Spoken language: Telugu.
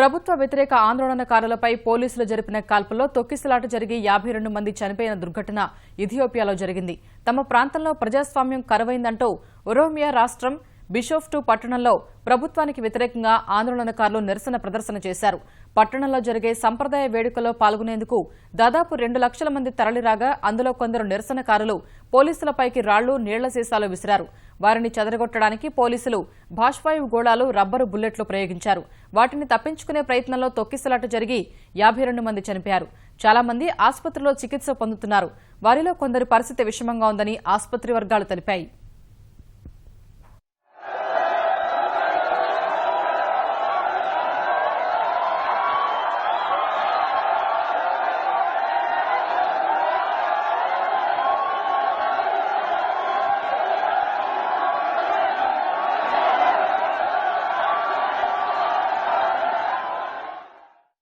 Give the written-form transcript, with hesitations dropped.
ప్రభుత్వ వ్యతిరేక ఆందోళనకారులపై పోలీసులు జరిపిన కాల్పుల్లో తొక్కిసలాట జరిగి 52 మంది చనిపోయిన దుర్ఘటన ఇథియోపియాలో జరిగింది. తమ ప్రాంతంలో ప్రజాస్వామ్యం కరువైందంటూ ఒరోమియా రాష్ట్రం బిషోఫ్టు పట్టణంలో ప్రభుత్వానికి వ్యతిరేకంగా ఆందోళనకారులు నిరసన ప్రదర్శన చేశారు. పట్టణంలో జరిగే సంప్రదాయ వేడుకల్లో పాల్గొనేందుకు దాదాపు 2 లక్షల మంది తరలిరాగా అందులో కొందరు నిరసనకారులు పోలీసులపైకి రాళ్లు, నీళ్ల సీసాలు విసిరారు. వారిని చెదరగొట్టడానికి పోలీసులు బాష్పాయువు గోళాలు, రబ్బరు బుల్లెట్లు ప్రయోగించారు. వాటిని తప్పించుకునే ప్రయత్నంలో తొక్కిసలాట జరిగి 52 మంది చనిపోయారు. చాలా మంది ఆసుపత్రిలో చికిత్స పొందుతున్నారు. వారిలో కొందరి పరిస్థితి విషమంగా ఉందని ఆసుపత్రి వర్గాలు తెలిపాయి.